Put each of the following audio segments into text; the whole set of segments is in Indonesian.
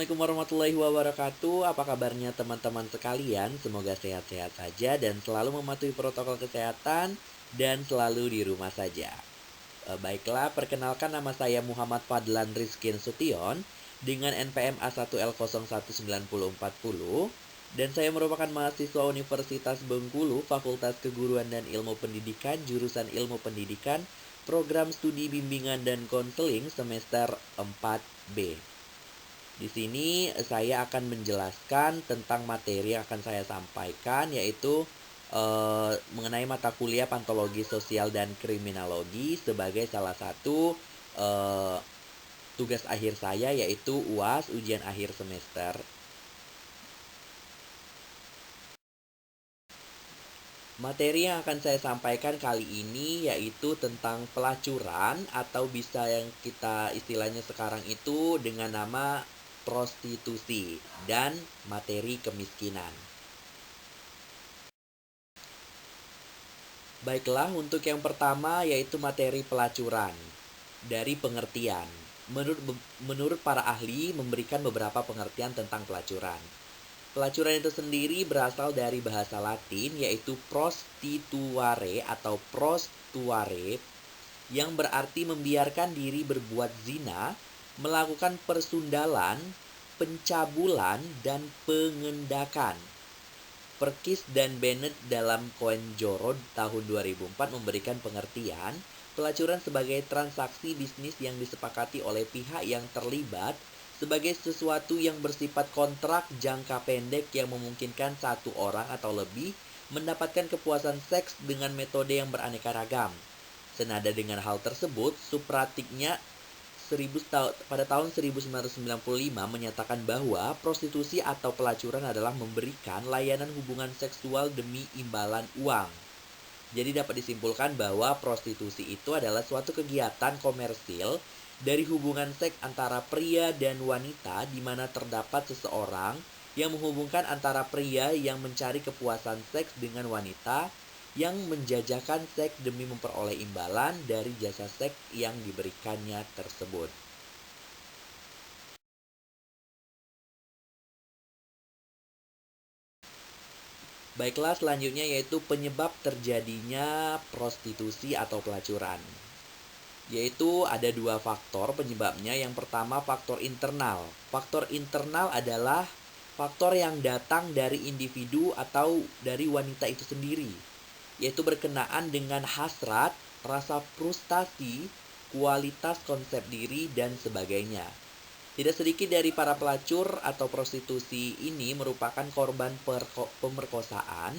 Assalamualaikum warahmatullahi wabarakatuh. Apa kabarnya teman-teman sekalian? Semoga sehat-sehat saja dan selalu mematuhi protokol kesehatan dan selalu di rumah saja. Baiklah, perkenalkan nama saya Muhammad Fadlan Rizkin Sution dengan NPM A1L019040 dan saya merupakan mahasiswa Universitas Bengkulu, Fakultas Keguruan dan Ilmu Pendidikan, jurusan Ilmu Pendidikan, Program Studi Bimbingan dan Konseling semester 4B. Di sini saya akan menjelaskan tentang materi yang akan saya sampaikan, yaitu mengenai mata kuliah Pantologi Sosial dan Kriminologi sebagai salah satu tugas akhir saya, yaitu UAS, ujian akhir semester. Materi yang akan saya sampaikan kali ini yaitu tentang pelacuran, atau bisa yang kita istilahnya sekarang itu dengan nama prostitusi dan materi kemiskinan. Baiklah, untuk yang pertama yaitu materi pelacuran. Dari pengertian, menurut para ahli memberikan beberapa pengertian tentang pelacuran. Pelacuran itu sendiri berasal dari bahasa Latin yaitu prostituare atau prostuare, yang berarti membiarkan diri berbuat zina, melakukan persundalan, pencabulan, dan pengendakan. Perkis dan Bennett dalam Coen-Jorod tahun 2004 memberikan pengertian pelacuran sebagai transaksi bisnis yang disepakati oleh pihak yang terlibat sebagai sesuatu yang bersifat kontrak jangka pendek yang memungkinkan satu orang atau lebih mendapatkan kepuasan seks dengan metode yang beraneka ragam. Senada dengan hal tersebut, Supratiknya pada tahun 1995 menyatakan bahwa prostitusi atau pelacuran adalah memberikan layanan hubungan seksual demi imbalan uang. Jadi dapat disimpulkan bahwa prostitusi itu adalah suatu kegiatan komersil dari hubungan seks antara pria dan wanita, di mana terdapat seseorang yang menghubungkan antara pria yang mencari kepuasan seks dengan wanita yang menjajakan seks demi memperoleh imbalan dari jasa seks yang diberikannya tersebut. Baiklah, selanjutnya yaitu penyebab terjadinya prostitusi atau pelacuran. Yaitu ada dua faktor penyebabnya. Yang pertama, faktor internal. Faktor internal adalah faktor yang datang dari individu atau dari wanita itu sendiri, yaitu berkenaan dengan hasrat, rasa frustasi, kualitas konsep diri, dan sebagainya. Tidak sedikit dari para pelacur atau prostitusi ini merupakan korban pemerkosaan,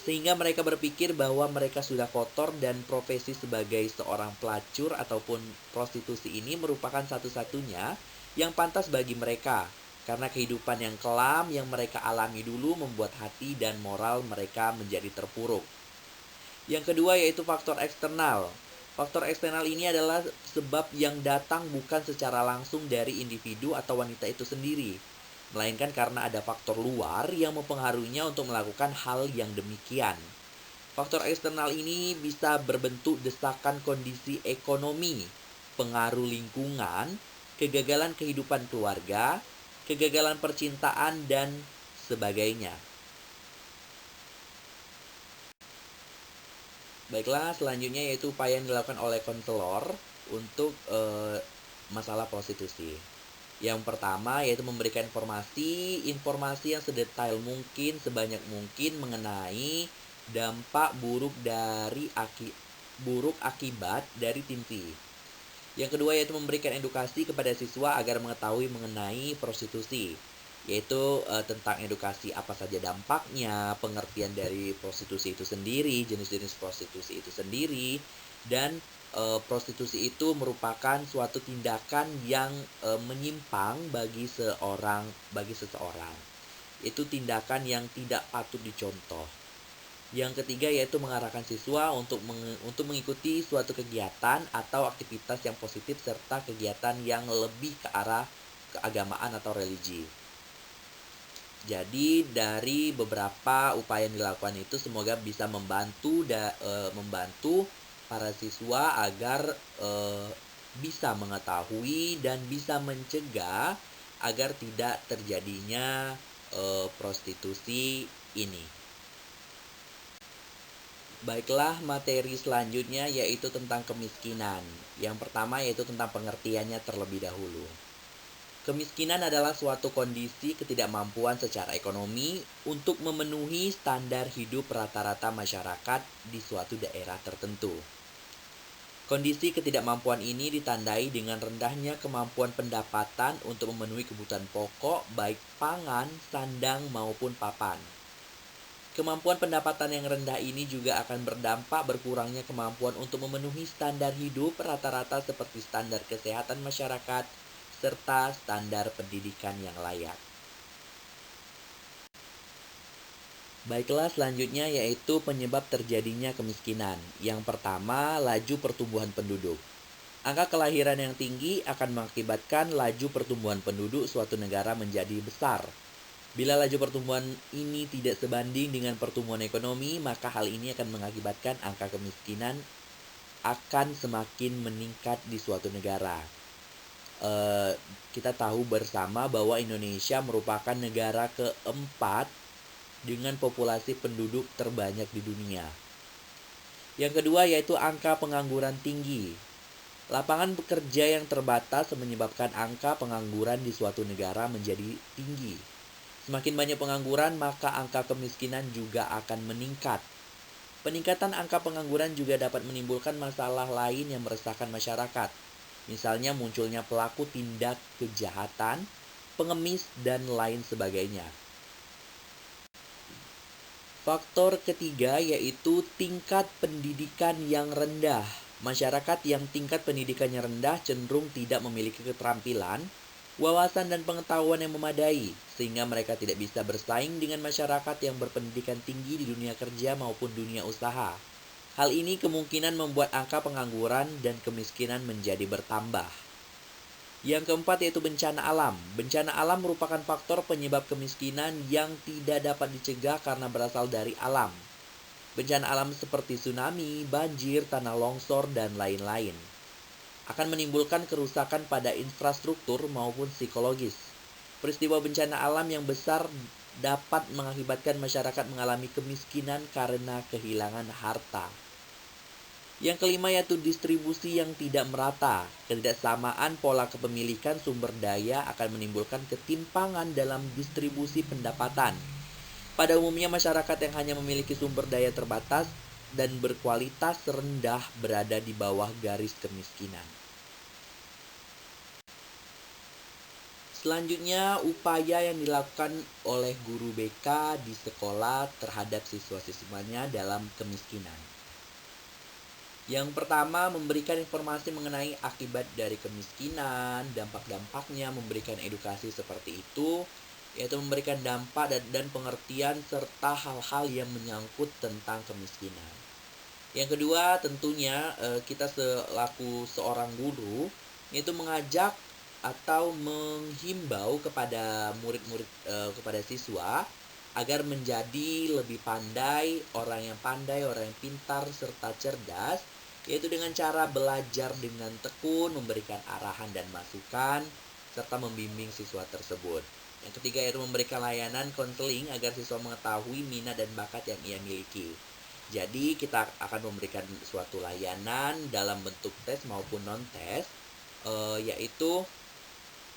sehingga mereka berpikir bahwa mereka sudah kotor dan profesi sebagai seorang pelacur ataupun prostitusi ini merupakan satu-satunya yang pantas bagi mereka, karena kehidupan yang kelam yang mereka alami dulu membuat hati dan moral mereka menjadi terpuruk. Yang kedua yaitu faktor eksternal. Faktor eksternal ini adalah sebab yang datang bukan secara langsung dari individu atau wanita itu sendiri, melainkan karena ada faktor luar yang mempengaruhinya untuk melakukan hal yang demikian. Faktor eksternal ini bisa berbentuk desakan kondisi ekonomi, pengaruh lingkungan, kegagalan kehidupan keluarga, kegagalan percintaan, dan sebagainya. Baiklah, selanjutnya yaitu upaya yang dilakukan oleh konselor untuk masalah prostitusi. Yang pertama yaitu memberikan informasi yang sedetail mungkin, sebanyak mungkin mengenai dampak buruk akibat dari tinsi. Yang kedua yaitu memberikan edukasi kepada siswa agar mengetahui mengenai prostitusi, yaitu tentang edukasi apa saja dampaknya, pengertian dari prostitusi itu sendiri, jenis-jenis prostitusi itu sendiri, dan prostitusi itu merupakan suatu tindakan yang menyimpang bagi seseorang. Itu tindakan yang tidak patut dicontoh. Yang ketiga yaitu mengarahkan siswa untuk mengikuti suatu kegiatan atau aktivitas yang positif serta kegiatan yang lebih ke arah keagamaan atau religi. Jadi dari beberapa upaya yang dilakukan itu semoga bisa membantu para siswa agar bisa mengetahui dan bisa mencegah agar tidak terjadinya prostitusi ini. Baiklah, materi selanjutnya yaitu tentang kemiskinan. Yang pertama yaitu tentang pengertiannya terlebih dahulu. Kemiskinan adalah suatu kondisi ketidakmampuan secara ekonomi untuk memenuhi standar hidup rata-rata masyarakat di suatu daerah tertentu. Kondisi ketidakmampuan ini ditandai dengan rendahnya kemampuan pendapatan untuk memenuhi kebutuhan pokok baik pangan, sandang maupun papan. Kemampuan pendapatan yang rendah ini juga akan berdampak berkurangnya kemampuan untuk memenuhi standar hidup rata-rata seperti standar kesehatan masyarakat serta standar pendidikan yang layak. Baiklah, selanjutnya yaitu penyebab terjadinya kemiskinan. Yang pertama, laju pertumbuhan penduduk. Angka kelahiran yang tinggi akan mengakibatkan laju pertumbuhan penduduk suatu negara menjadi besar. Bila laju pertumbuhan ini tidak sebanding dengan pertumbuhan ekonomi, maka hal ini akan mengakibatkan angka kemiskinan akan semakin meningkat di suatu negara. Kita tahu bersama bahwa Indonesia merupakan negara keempat dengan populasi penduduk terbanyak di dunia. Yang kedua yaitu angka pengangguran tinggi. Lapangan pekerja yang terbatas menyebabkan angka pengangguran di suatu negara menjadi tinggi. Semakin banyak pengangguran, maka angka kemiskinan juga akan meningkat. Peningkatan angka pengangguran juga dapat menimbulkan masalah lain yang meresahkan masyarakat. Misalnya munculnya pelaku tindak kejahatan, pengemis, dan lain sebagainya. Faktor ketiga yaitu tingkat pendidikan yang rendah. Masyarakat yang tingkat pendidikannya rendah cenderung tidak memiliki keterampilan, wawasan dan pengetahuan yang memadai, sehingga mereka tidak bisa bersaing dengan masyarakat yang berpendidikan tinggi di dunia kerja maupun dunia usaha. Hal ini kemungkinan membuat angka pengangguran dan kemiskinan menjadi bertambah. Yang keempat yaitu bencana alam. Bencana alam merupakan faktor penyebab kemiskinan yang tidak dapat dicegah karena berasal dari alam. Bencana alam seperti tsunami, banjir, tanah longsor, dan lain-lain akan menimbulkan kerusakan pada infrastruktur maupun psikologis. Peristiwa bencana alam yang besar dapat mengakibatkan masyarakat mengalami kemiskinan karena kehilangan harta. Yang kelima yaitu distribusi yang tidak merata. Ketidaksamaan pola kepemilikan sumber daya akan menimbulkan ketimpangan dalam distribusi pendapatan. Pada umumnya masyarakat yang hanya memiliki sumber daya terbatas dan berkualitas rendah berada di bawah garis kemiskinan. Selanjutnya, upaya yang dilakukan oleh guru BK di sekolah terhadap siswa-siswanya dalam kemiskinan. Yang pertama, memberikan informasi mengenai akibat dari kemiskinan, dampak-dampaknya, memberikan edukasi seperti itu, yaitu memberikan dampak dan pengertian serta hal-hal yang menyangkut tentang kemiskinan. Yang kedua tentunya kita selaku seorang guru yaitu mengajak atau menghimbau kepada murid-murid kepada siswa agar menjadi lebih pandai, orang yang pintar serta cerdas, yaitu dengan cara belajar dengan tekun, memberikan arahan dan masukan serta membimbing siswa tersebut. Yang ketiga yaitu memberikan layanan konseling agar siswa mengetahui minat dan bakat yang ia miliki. Jadi kita akan memberikan suatu layanan dalam bentuk tes maupun non-tes, yaitu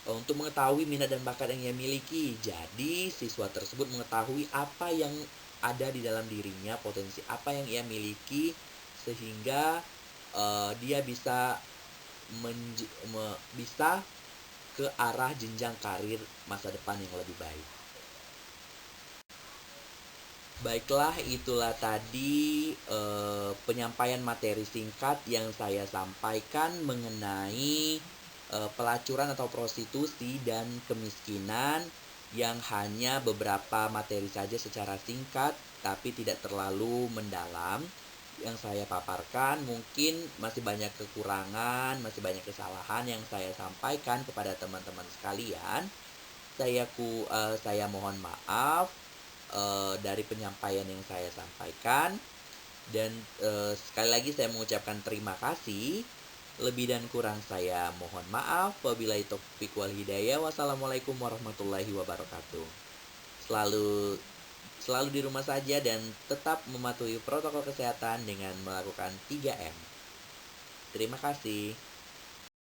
untuk mengetahui minat dan bakat yang ia miliki. Jadi siswa tersebut mengetahui apa yang ada di dalam dirinya, potensi apa yang ia miliki, sehingga dia bisa bisa ke arah jenjang karir masa depan yang lebih baik. Baiklah, itulah tadi penyampaian materi singkat yang saya sampaikan mengenai pelacuran atau prostitusi dan kemiskinan yang hanya beberapa materi saja secara singkat tapi tidak terlalu mendalam yang saya paparkan. Mungkin masih banyak kekurangan, masih banyak kesalahan yang saya sampaikan kepada teman-teman sekalian. Saya mohon maaf dari penyampaian yang saya sampaikan, dan sekali lagi saya mengucapkan terima kasih. Lebih dan kurang saya mohon maaf. Wabillahi taufiq wal hidayah. Wassalamualaikum warahmatullahi wabarakatuh. Selalu selalu di rumah saja dan tetap mematuhi protokol kesehatan dengan melakukan 3M. Terima kasih.